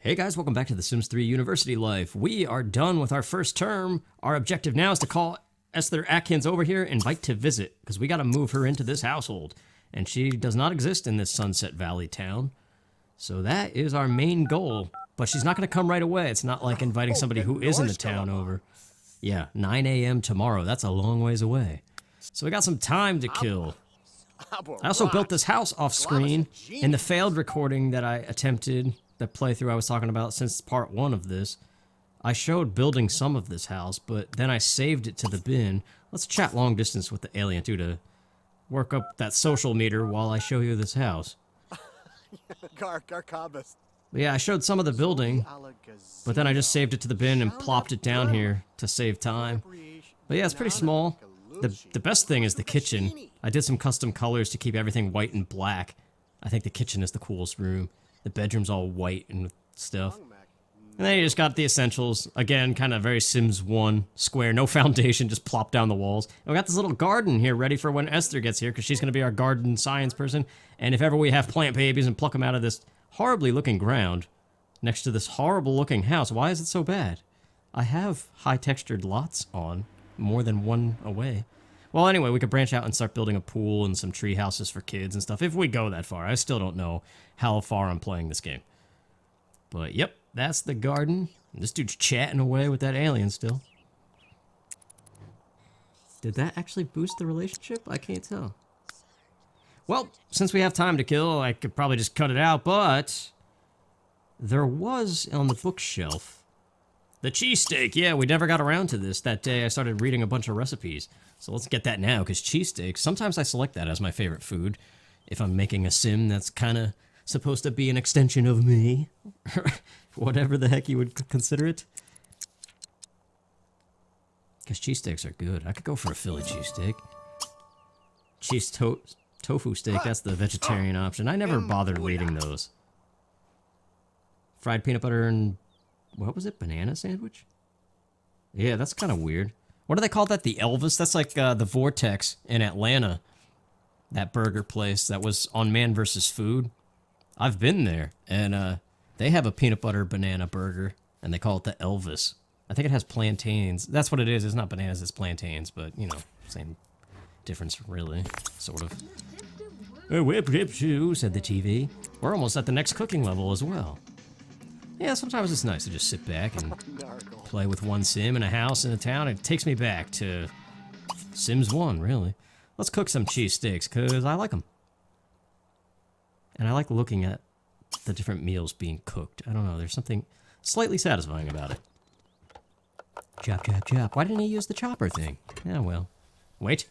Hey guys, welcome back to The Sims 3 University Life. We are done with our first term. Our objective now is to call Esther Atkins over here, invite to visit, because we got to move her into this household. And she does not exist in this Sunset Valley town. So that is our main goal. But she's not going to come right away. It's not like inviting somebody who is in the town over. Yeah, 9 a.m. tomorrow. That's a long ways away. So we got some time to kill. I also built this house off screen in the failed recording that I attempted, the playthrough I was talking about since part 1 of this. I showed building some of this house, but then I saved it to the bin. Let's chat long distance with the alien too to work up that social meter while I show you this house. But yeah, I showed some of the building, but then I just saved it to the bin and plopped it down here to save time. But yeah, it's pretty small. The best thing is the kitchen. I did some custom colors to keep everything white and black. I think the kitchen is the coolest room. The bedroom's all white and stuff. And then you just got the essentials. Again, kind of very Sims 1 square, no foundation, just plop down the walls. And we got this little garden here ready for when Esther gets here, because she's going to be our garden science person. And if ever we have plant babies and pluck them out of this horribly looking ground next to this horrible looking house, why is it so bad? I have high textured lots on, more than one away. Well, anyway, we could branch out and start building a pool and some tree houses for kids and stuff, if we go that far. I still don't know how far I'm playing this game. But, yep, that's the garden. This dude's chatting away with that alien still. Did that actually boost the relationship? I can't tell. Well, since we have time to kill, I could probably just cut it out, but there was on the bookshelf the cheesesteak. Yeah, we never got around to this. That day I started reading a bunch of recipes. So let's get that now, because cheesesteak, sometimes I select that as my favorite food. If I'm making a sim that's kind of supposed to be an extension of me. Whatever the heck you would consider it. Because cheesesteaks are good. I could go for a Philly cheesesteak. Tofu steak, that's the vegetarian option. I never bothered reading those. Fried peanut butter and, what was it, banana sandwich? Yeah, that's kind of weird. What do they call that? The Elvis? That's like the Vortex in Atlanta. That burger place that was on Man vs. Food. I've been there, and they have a peanut butter banana burger, and they call it the Elvis. I think it has plantains. That's what it is. It's not bananas, it's plantains, but, you know, same difference, really, sort of. Whip, whip, shoo, said the TV. We're almost at the next cooking level as well. Yeah, sometimes it's nice to just sit back and play with one sim in a house in a town. It takes me back to Sims 1, really. Let's cook some cheesesteaks, because I like them. And I like looking at the different meals being cooked. I don't know, there's something slightly satisfying about it. Chop, chop, chop. Why didn't he use the chopper thing? Yeah, well. Wait.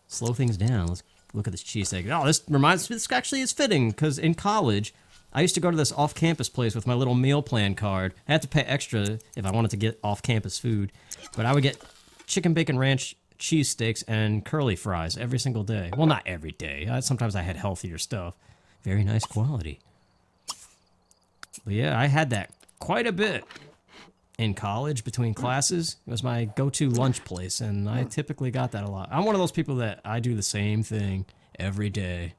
Slow things down. Let's look at this cheesesteak. Oh, this reminds me, this actually is fitting, because in college, I used to go to this off-campus place with my little meal plan card. I had to pay extra if I wanted to get off-campus food. But I would get chicken bacon ranch cheesesteaks and curly fries every single day. Well, not every day. Sometimes I had healthier stuff. Very nice quality. But yeah, I had that quite a bit in college between classes. It was my go-to lunch place, and I typically got that a lot. I'm one of those people that I do the same thing every day.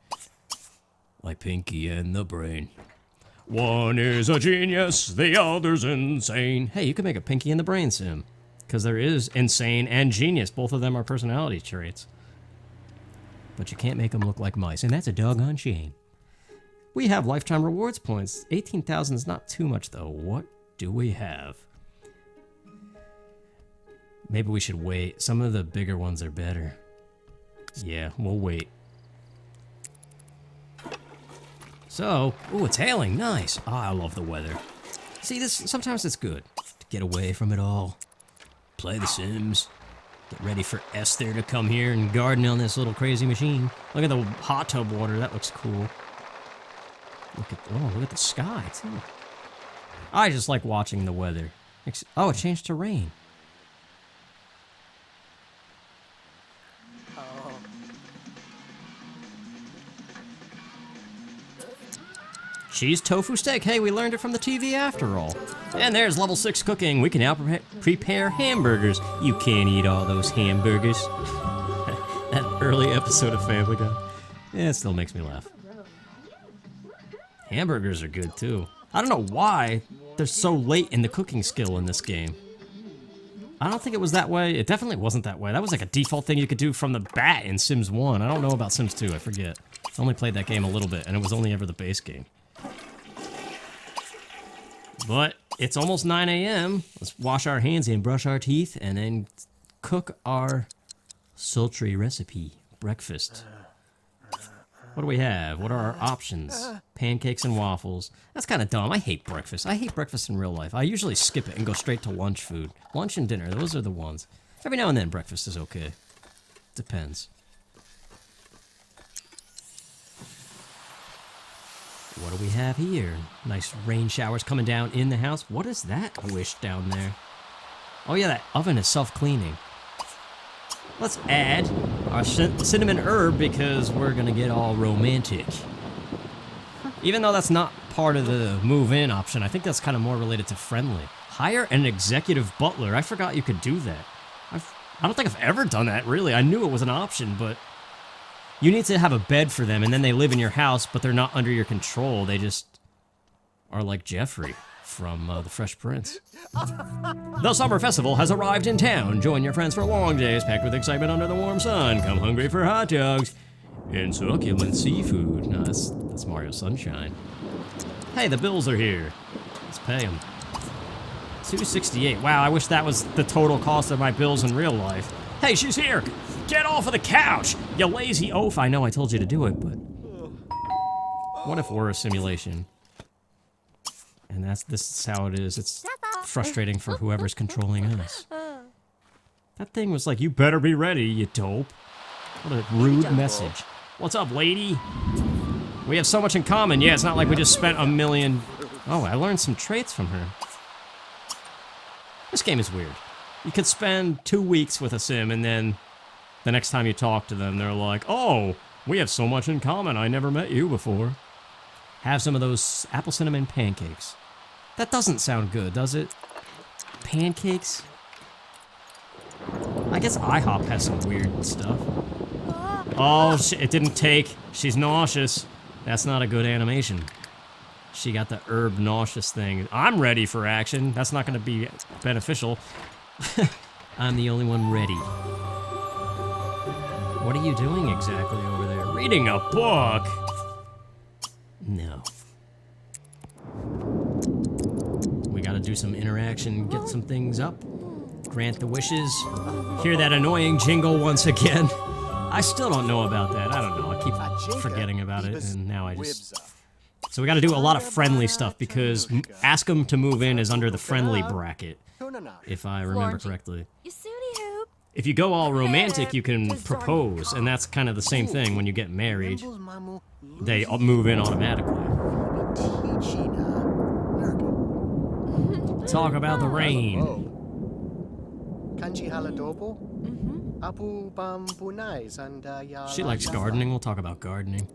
Like Pinky and the Brain. One is a genius, the other's insane. Hey, you could make a Pinky and the Brain sim. Because there is insane and genius. Both of them are personality traits. But you can't make them look like mice, and that's a doggone shame. We have lifetime rewards points. 18,000 is not too much, though. What do we have? Maybe we should wait. Some of the bigger ones are better. Yeah, we'll wait. So, ooh, it's hailing. Nice. Oh, I love the weather. See, this sometimes it's good to get away from it all. Play The Sims. Get ready for Esther to come here and garden on this little crazy machine. Look at the hot tub water. That looks cool. Look at the sky, too. I just like watching the weather. Oh, it changed to rain. Cheese tofu steak. Hey, we learned it from the TV after all. And there's level 6 cooking. We can now prepare hamburgers. You can't eat all those hamburgers. That early episode of Family Guy. Yeah, it still makes me laugh. Hamburgers are good too. I don't know why they're so late in the cooking skill in this game. I don't think it was that way. It definitely wasn't that way. That was like a default thing you could do from the bat in Sims 1. I don't know about Sims 2, I forget. I only played that game a little bit, and it was only ever the base game. But it's almost 9 a.m. Let's wash our hands and brush our teeth, and then cook our sultry recipe, breakfast. What do we have? What are our options? Pancakes and waffles. That's kind of dumb. I hate breakfast. I hate breakfast in real life. I usually skip it and go straight to lunch food. Lunch and dinner, those are the ones. Every now and then breakfast is okay. Depends. What do we have here? Nice rain showers coming down in the house. What is that wish down there? Oh yeah, that oven is self-cleaning. Let's add our cinnamon herb because we're gonna get all romantic. Even though that's not part of the move-in option, I think that's kind of more related to friendly. Hire an executive butler. I forgot you could do that. I don't think I've ever done that, really. I knew it was an option, but you need to have a bed for them, and then they live in your house, but they're not under your control. They just are like Jeffrey from The Fresh Prince. The summer festival has arrived in town. Join your friends for long days packed with excitement under the warm sun. Come hungry for hot dogs and succulent seafood. No, that's Mario Sunshine. Hey, the bills are here. Let's pay them. $268. Wow, I wish that was the total cost of my bills in real life. Hey, she's here. Get off of the couch, you lazy oaf. I know I told you to do it, but what if we're a simulation? And this is how it is. It's frustrating for whoever's controlling us. That thing was like, you better be ready, you dope. What a rude message. What's up, lady? We have so much in common. Yeah, it's not like we just spent $1 million. Oh, I learned some traits from her. This game is weird. You could spend 2 weeks with a sim, and then the next time you talk to them, they're like, oh, we have so much in common. I never met you before. Have some of those apple cinnamon pancakes. That doesn't sound good, does it? Pancakes? I guess IHOP has some weird stuff. Oh, it didn't take. She's nauseous. That's not a good animation. She got the herb nauseous thing. I'm ready for action. That's not going to be beneficial. I'm the only one ready. What are you doing exactly over there? Reading a book? No. We gotta do some interaction, get some things up. Grant the wishes. Hear that annoying jingle once again. I still don't know about that. I don't know. I keep forgetting about it, and now I just... So we gotta do a lot of friendly stuff, because ask them to move in is under the friendly bracket, if I remember correctly. If you go all romantic, you can propose, and that's kind of the same thing when you get married. They move in automatically. Talk about the rain. She likes gardening. We'll talk about gardening.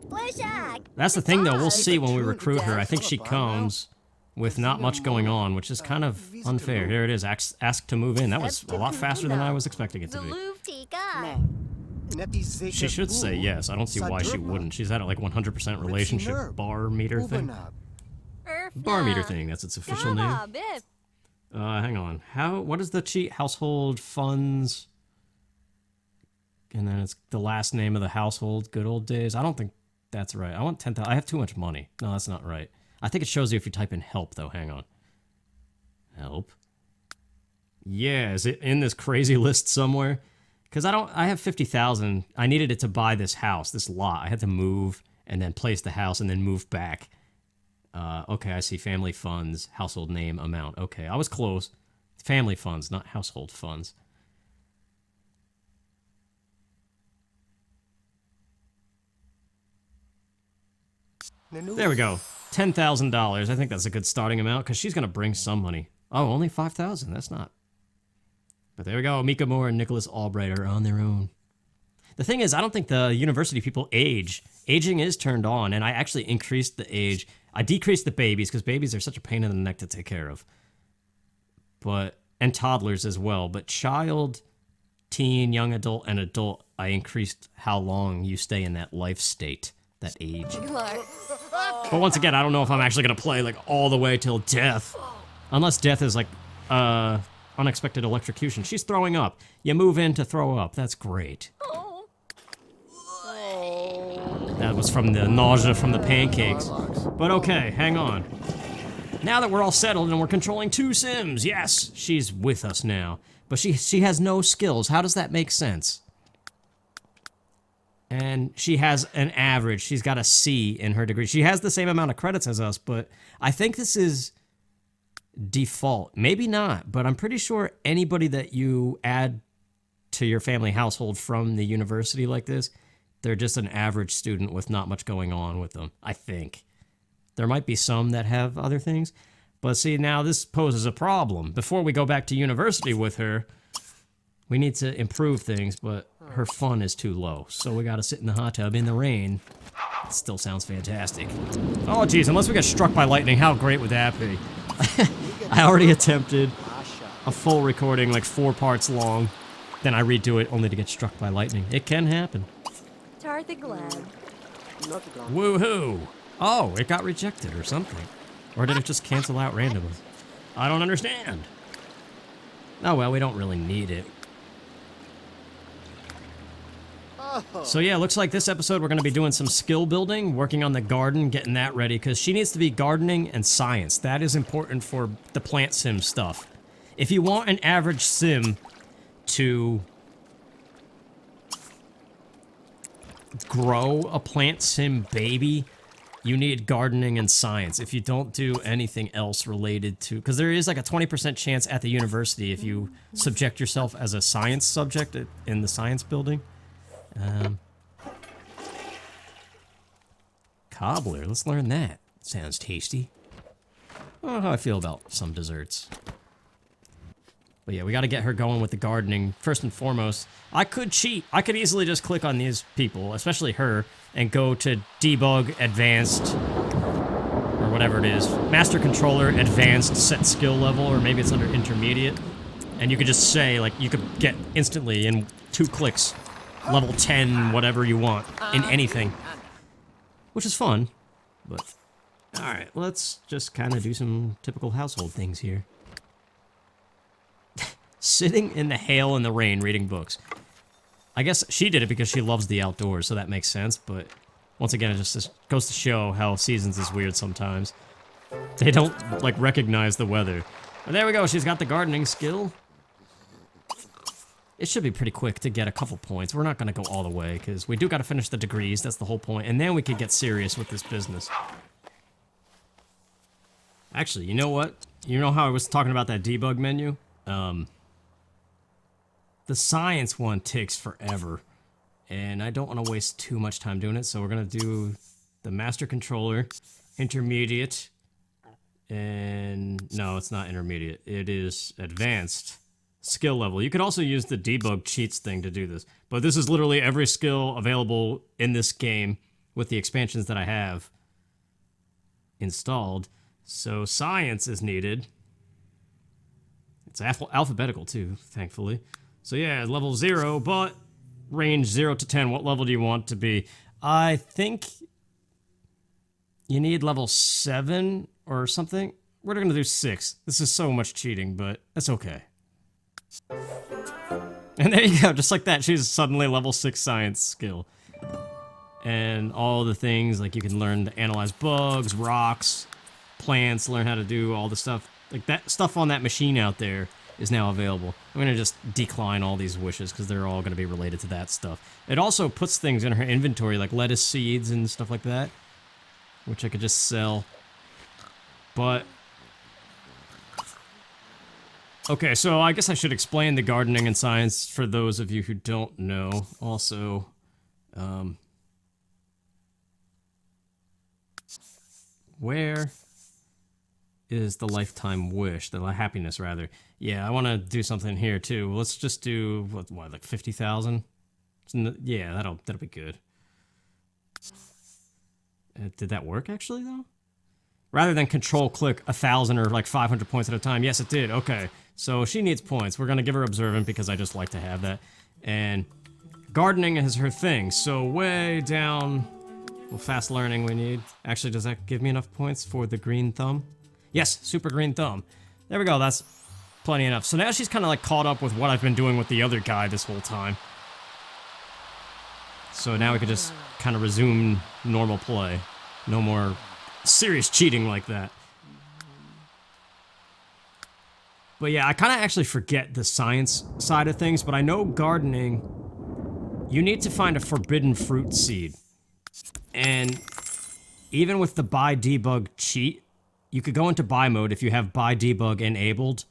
That's the thing, though. We'll see when we recruit her. I think she comes with not much going on, which is kind of unfair. Here it is. Ask to move in. That was a lot faster than I was expecting it to be. She should say yes. I don't see why she wouldn't. She's at a like 100% relationship bar meter thing. Bar meter thing. That's its official name. Hang on. What is the cheat? Household funds. And then it's the last name of the household. Good old days. I don't think that's right. I want 10,000. I have too much money. No, that's not right. I think it shows you if you type in help, though. Hang on. Help. Yeah, is it in this crazy list somewhere? Because I have 50,000. I needed it to buy this house, this lot. I had to move and then place the house and then move back. Okay, I see family funds, household name, amount. Okay, I was close. Family funds, not household funds. There we go. $10,000. I think that's a good starting amount because she's going to bring some money. Oh, only 5,000. That's not. But there we go. Mika Moore and Nicholas Albright are on their own. The thing is, I don't think the university people age. Aging is turned on, and I actually increased the age. I decreased the babies because babies are such a pain in the neck to take care of. And toddlers as well. But child, teen, young adult, and adult, I increased how long you stay in that life state, that age. But once again, I don't know if I'm actually going to play like all the way till death. Unless death is like, unexpected electrocution. She's throwing up. You move in to throw up. That's great. That was from the nausea from the pancakes. But okay, hang on. Now that we're all settled and we're controlling 2 Sims, yes, she's with us now. But she has no skills. How does that make sense? And she has an average. She's got a C in her degree. She has the same amount of credits as us, but I think this is default. Maybe not, but I'm pretty sure anybody that you add to your family household from the university like this, they're just an average student with not much going on with them, I think. There might be some that have other things, but see, now this poses a problem. Before we go back to university with her, we need to improve things, but her fun is too low, so we gotta sit in the hot tub in the rain. It still sounds fantastic. Oh geez, unless we get struck by lightning, how great would that be? I already attempted a full recording, like 4 parts long, then I redo it only to get struck by lightning. It can happen. Woohoo! Oh, it got rejected or something. Or did it just cancel out randomly? I don't understand. Oh well, we don't really need it. So yeah, looks like this episode we're going to be doing some skill building, working on the garden, getting that ready, because she needs to be gardening and science. That is important for the plant sim stuff. If you want an average sim to grow a plant sim baby, you need gardening and science. If you don't do anything else related to... Because there is like a 20% chance at the university if you subject yourself as a science subject in the science building. Cobbler, let's learn that. Sounds tasty. I don't know how I feel about some desserts. But yeah, we gotta get her going with the gardening, first and foremost. I could cheat. I could easily just click on these people, especially her, and go to Debug Advanced, or whatever it is. Master Controller Advanced Set Skill Level, or maybe it's under Intermediate. And you could just say, like, you could get instantly in 2 clicks. Level 10, whatever you want, in anything. Which is fun, but... Alright, let's just kind of do some typical household things here. Sitting in the hail and the rain reading books. I guess she did it because she loves the outdoors, so that makes sense, but... Once again, it just goes to show how Seasons is weird sometimes. They don't, like, recognize the weather. But there we go, she's got the gardening skill. It should be pretty quick to get a couple points. We're not going to go all the way, because we do got to finish the degrees. That's the whole point. And then we could get serious with this business. Actually, you know what? You know how I was talking about that debug menu? The science one takes forever. And I don't want to waste too much time doing it, so we're going to do the master controller, intermediate, and... No, it's not intermediate. It is advanced. Skill level. You could also use the debug cheats thing to do this, but this is literally every skill available in this game with the expansions that I have installed. So science is needed. It's alphabetical too, thankfully. So yeah, level 0, but range 0 to 10. What level do you want to be? I think you need level 7 or something. We're gonna do 6. This is so much cheating, but that's okay. And there you go, just like that, she's suddenly level 6 science skill. And all the things, like you can learn to analyze bugs, rocks, plants, learn how to do all the stuff. Like that stuff on that machine out there is now available. I'm gonna just decline all these wishes because they're all gonna be related to that stuff. It also puts things in her inventory, like lettuce seeds and stuff like that, which I could just sell. But... Okay, so I guess I should explain the gardening and science for those of you who don't know. Also, where is the lifetime wish? The happiness, rather. Yeah, I want to do something here, too. Let's just do, what like 50,000? Yeah, that'll be good. Did that work, actually, though? Rather than control-click 1,000 or like 500 points at a time. Yes, it did. Okay. So she needs points. We're going to give her observant because I just like to have that. And gardening is her thing. So way down... Well, fast learning we need. Actually, does that give me enough points for the green thumb? Yes, super green thumb. There we go, that's plenty enough. So now she's kind of like caught up with what I've been doing with the other guy this whole time. So now we can just kind of resume normal play. No more serious cheating like that. But yeah, I kind of actually forget the science side of things, but I know gardening, you need to find a forbidden fruit seed. And even with the buy debug cheat, you could go into buy mode if you have buy debug enabled,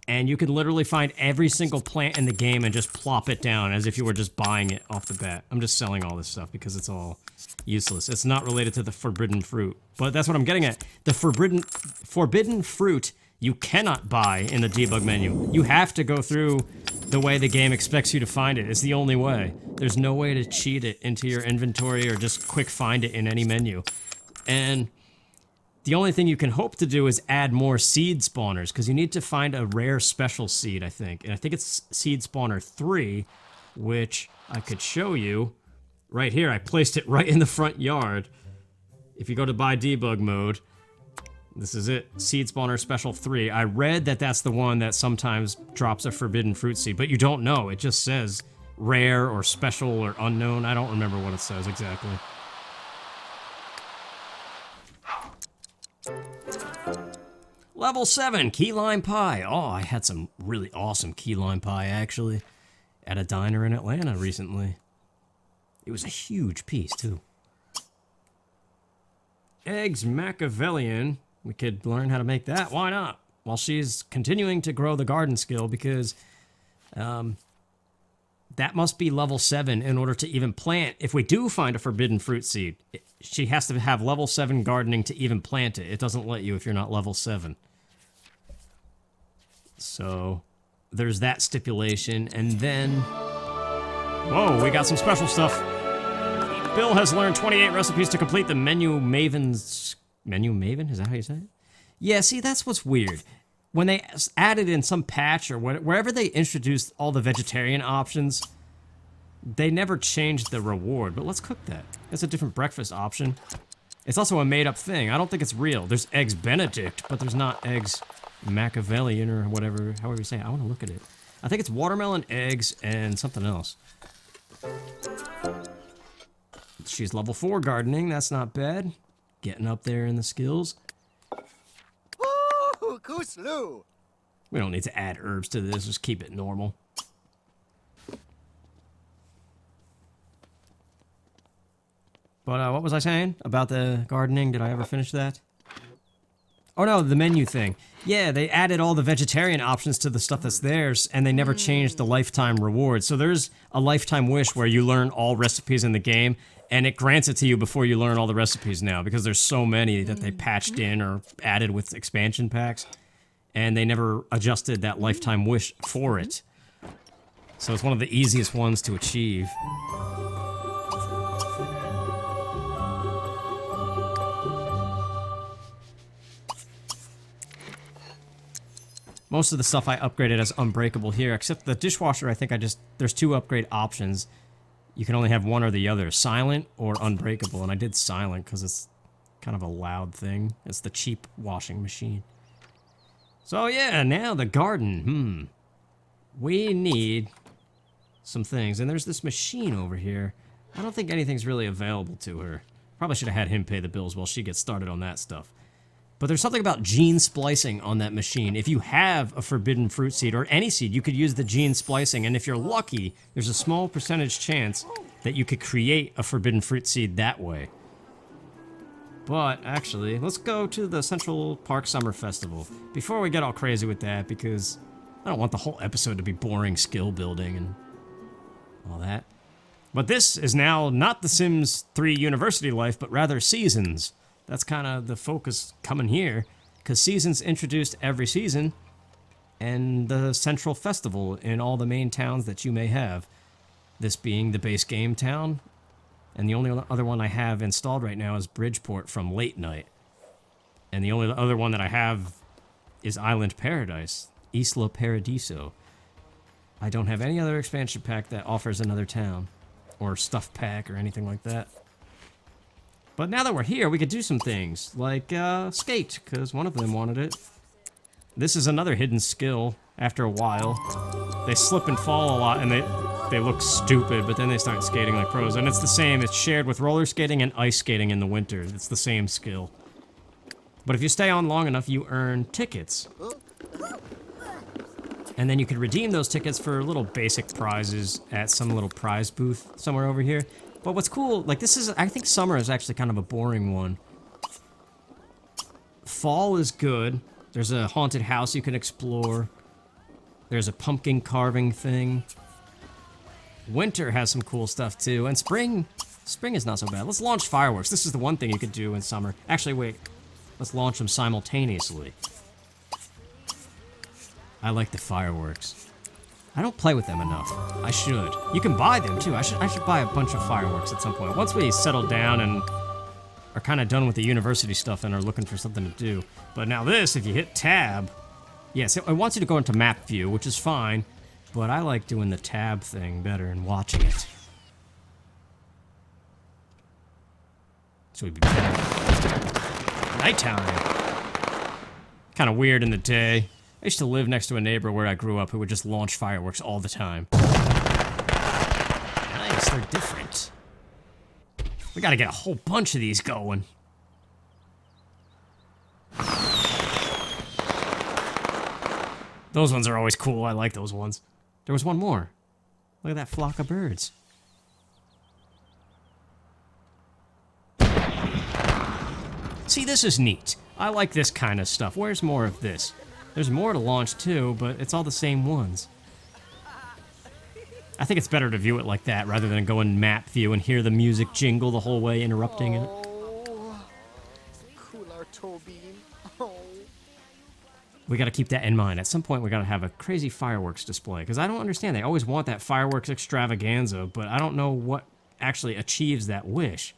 and you can literally find every single plant in the game and just plop it down as if you were just buying it off the bat. I'm just selling all this stuff because it's all useless. It's not related to the forbidden fruit, but that's what I'm getting at. The forbidden fruit you cannot buy in the debug menu. You have to go through the way the game expects you to find it. It's the only way. There's no way to cheat it into your inventory or just quick find it in any menu. And the only thing you can hope to do is add more seed spawners, because you need to find a rare special seed, I think. And I think it's seed spawner 3, which I could show you right here. I placed it right in the front yard. If you go to buy debug mode, this is it, seed spawner special 3. I read that that's the one that sometimes drops a forbidden fruit seed, but you don't know. It just says rare or special or unknown. I don't remember what it says exactly. Level 7, key lime pie. Oh, I had some really awesome key lime pie, actually, at a diner in Atlanta recently. It was a huge piece, too. Eggs Machiavellian. We could learn how to make that. Why not? While she's continuing to grow the garden skill, because that must be level 7 in order to even plant. If we do find a forbidden fruit seed, she has to have level 7 gardening to even plant it. It doesn't let you if you're not level 7. So there's that stipulation. And then, whoa, we got some special stuff. Bill has learned 28 recipes to complete the Menu Maven's... Menu Maven? Is that how you say it? Yeah, see, that's what's weird. When they added in some patch or wherever they introduced all the vegetarian options, they never changed the reward. But let's cook that. It's a different breakfast option. It's also a made-up thing. I don't think it's real. There's Eggs Benedict, but there's not Eggs Machiavellian or whatever, however you say it. I want to look at it. I think it's watermelon, eggs, and something else. She's level 4 gardening. That's not bad. Getting up there in the skills. Ooh, Kooslu. We don't need to add herbs to this. Just keep it normal. But what was I saying about the gardening? Did I ever finish that? Oh no, the menu thing. Yeah, they added all the vegetarian options to the stuff that's theirs, and they never changed the lifetime reward. So there's a lifetime wish where you learn all recipes in the game, and it grants it to you before you learn all the recipes now, because there's so many that they patched in or added with expansion packs, and they never adjusted that lifetime wish for it. So it's one of the easiest ones to achieve. Most of the stuff I upgraded as unbreakable here, except the dishwasher. I think there's 2 upgrade options. You can only have one or the other, silent or unbreakable, and I did silent because it's kind of a loud thing. It's the cheap washing machine. So yeah, now the garden. We need some things, and there's this machine over here. I don't think anything's really available to her. Probably should have had him pay the bills while she gets started on that stuff. But there's something about gene splicing on that machine. If you have a forbidden fruit seed, or any seed, you could use the gene splicing, and if you're lucky, there's a small percentage chance that you could create a forbidden fruit seed that way. But, actually, let's go to the Central Park Summer Festival. Before we get all crazy with that, because I don't want the whole episode to be boring skill building and all that. But this is now not The Sims 3 University Life, but rather Seasons. That's kind of the focus coming here, because Seasons introduced every season, and the Central Festival in all the main towns that you may have. This being the base game town, and the only other one I have installed right now is Bridgeport from Late Night. And the only other one that I have is Island Paradise, Isla Paradiso. I don't have any other expansion pack that offers another town, or stuff pack, or anything like that. But now that we're here, we could do some things, like skate, because one of them wanted it. this is another hidden skill after a while. They slip and fall a lot, and they look stupid, but then they start skating like pros. And it's the same. It's shared with roller skating and ice skating in the winter. It's the same skill. But if you stay on long enough, you earn tickets. And then you can redeem those tickets for little basic prizes at some little prize booth somewhere over here. But what's cool, like this is, I think summer is actually kind of a boring one. Fall is good. There's a haunted house you can explore. There's a pumpkin carving thing. Winter has some cool stuff too. And spring is not so bad. Let's launch fireworks. This is the one thing you could do in summer. Actually, wait. Let's launch them simultaneously. I like the fireworks. I don't play with them enough. I should. You can buy them too. I should buy a bunch of fireworks at some point. Once we settle down and are kind of done with the university stuff and are looking for something to do. But now this, if you hit tab, yes, it wants you to go into map view, which is fine, but I like doing the tab thing better and watching it. So we'd be better. Nighttime. Kind of weird in the day. I used to live next to a neighbor where I grew up who would just launch fireworks all the time. Nice, they're different. We gotta get a whole bunch of these going. Those ones are always cool. I like those ones. There was one more. Look at that flock of birds. See, this is neat. I like this kind of stuff. Where's more of this? There's more to launch too, but it's all the same ones. I think it's better to view it like that rather than go in map view and hear the music jingle the whole way, interrupting it. We gotta keep that in mind. At some point, we gotta have a crazy fireworks display, because I don't understand. They always want that fireworks extravaganza, but I don't know what actually achieves that wish.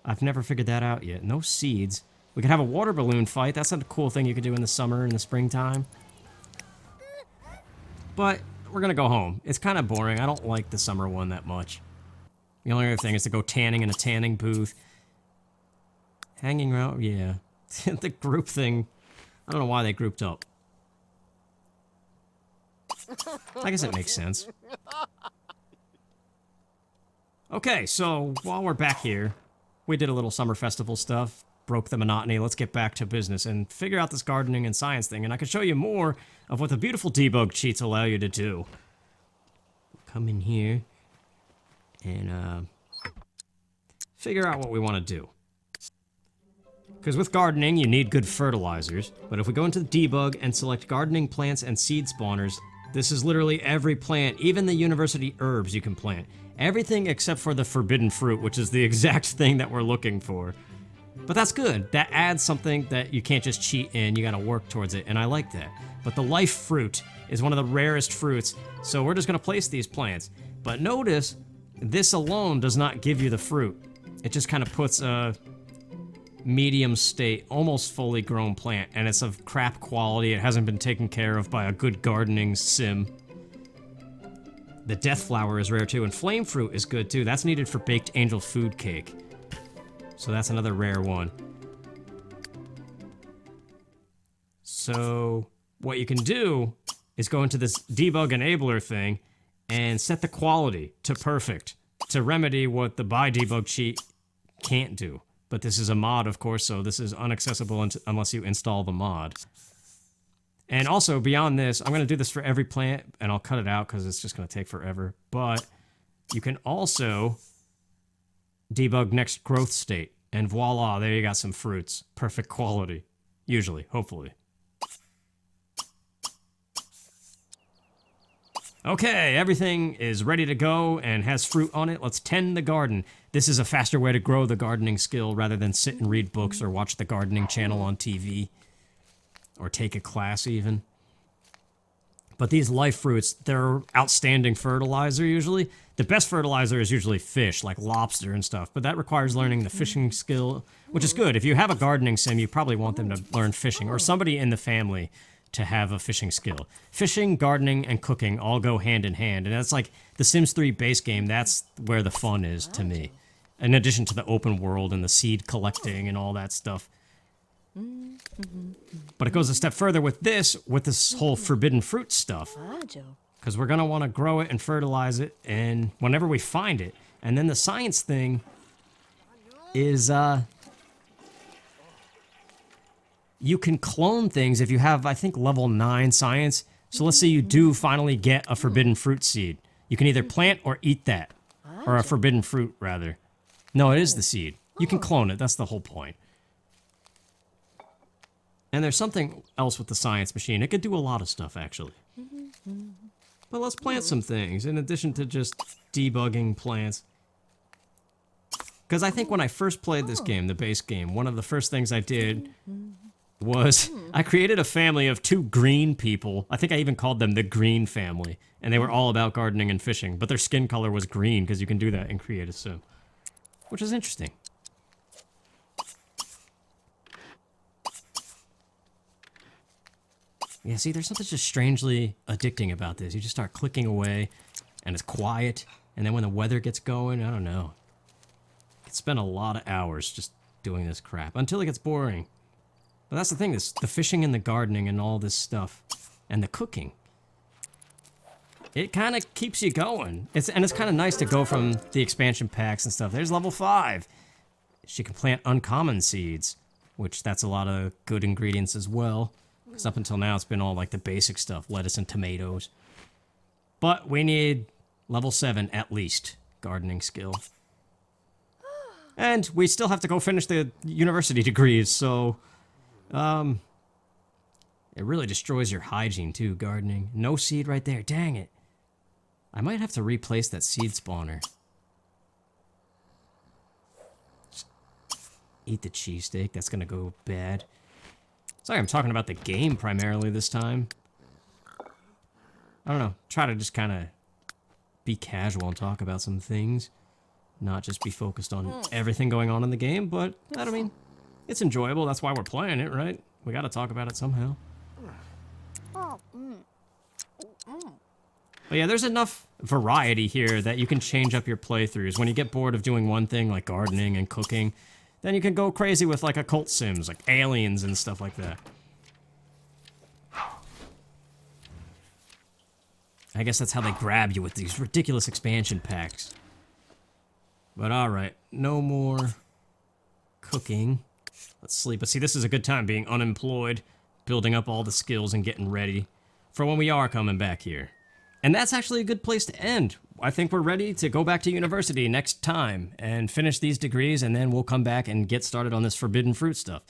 I've never figured that out yet. No seeds. We could have a water balloon fight. That's a cool thing you could do in the summer and the springtime. But we're gonna go home. It's kind of boring. I don't like the summer one that much. The only other thing is to go tanning in a tanning booth. Hanging around, yeah. The group thing, I don't know why they grouped up. I guess it makes sense. Okay, so while we're back here, we did a little summer festival stuff. Broke the monotony. Let's get back to business and figure out this gardening and science thing, and I can show you more of what the beautiful debug cheats allow you to do. Come in here and figure out what we want to do. Because with gardening, you need good fertilizers, but if we go into the debug and select gardening plants and seed spawners, this is literally every plant, even the university herbs you can plant. Everything except for the forbidden fruit, which is the exact thing that we're looking for. But that's good. That adds something that you can't just cheat in, you gotta work towards it, and I like that. But the life fruit is one of the rarest fruits, so we're just gonna place these plants. But notice, this alone does not give you the fruit. It just kind of puts a medium state, almost fully grown plant, and it's of crap quality. It hasn't been taken care of by a good gardening sim. The death flower is rare too, and flame fruit is good too. That's needed for baked angel food cake. So that's another rare one. So what you can do is go into this debug enabler thing and set the quality to perfect to remedy what the by debug cheat can't do. But this is a mod, of course, so this is inaccessible unless you install the mod. And also, beyond this, I'm going to do this for every plant, and I'll cut it out because it's just going to take forever. But you can also debug next growth state, and voila, there you got some fruits. Perfect quality. Usually, hopefully. Okay, everything is ready to go and has fruit on it. Let's tend the garden. This is a faster way to grow the gardening skill rather than sit and read books or watch the gardening channel on TV. Or take a class even. But these life fruits, they're outstanding fertilizer usually. The best fertilizer is usually fish, like lobster and stuff, but that requires learning the fishing skill, which is good. If you have a gardening sim, you probably want them to learn fishing, or somebody in the family to have a fishing skill. Fishing, gardening, and cooking all go hand in hand, and that's like the Sims 3 base game. That's where the fun is to me. In addition to the open world and the seed collecting and all that stuff. But it goes a step further with this whole forbidden fruit stuff. Because we're going to want to grow it and fertilize it and whenever we find it. And then the science thing is, you can clone things if you have, I think, level 9 science. So let's say you do finally get a forbidden fruit seed. You can either plant or eat that. Or a forbidden fruit, rather. No, it is the seed. You can clone it. That's the whole point. And there's something else with the science machine. It could do a lot of stuff, actually. But let's plant some things, in addition to just debugging plants. Because I think when I first played this game, the base game, one of the first things I did was I created a family of 2 green people. I think I even called them the Green Family. And they were all about gardening and fishing. But their skin color was green, because you can do that in Creative Sim. Which is interesting. Yeah, see, there's something just strangely addicting about this. You just start clicking away, and it's quiet, and then when the weather gets going, I don't know. You can spend a lot of hours just doing this crap, until it gets boring. But that's the thing, the fishing and the gardening and all this stuff, and the cooking. It kind of keeps you going. It's kind of nice to go from the expansion packs and stuff. There's level 5. She can plant uncommon seeds, which that's a lot of good ingredients as well. Because up until now, it's been all like the basic stuff, lettuce and tomatoes. But we need level 7 at least, gardening skill. And we still have to go finish the university degrees, so... it really destroys your hygiene too, gardening. No seed right there, dang it. I might have to replace that seed spawner. Just eat the cheesesteak, that's gonna go bad. Sorry, I'm talking about the game primarily this time. I don't know, try to just kind of be casual and talk about some things. Not just be focused on everything going on in the game, but, I mean, it's enjoyable, that's why we're playing it, right? We gotta talk about it somehow. But yeah, there's enough variety here that you can change up your playthroughs. When you get bored of doing one thing, like gardening and cooking, then you can go crazy with like occult sims, like aliens and stuff like that. I guess that's how they grab you with these ridiculous expansion packs. But alright, no more cooking. Let's sleep. But see, this is a good time being unemployed, building up all the skills and getting ready for when we are coming back here. And that's actually a good place to end. I think we're ready to go back to university next time and finish these degrees, and then we'll come back and get started on this forbidden fruit stuff.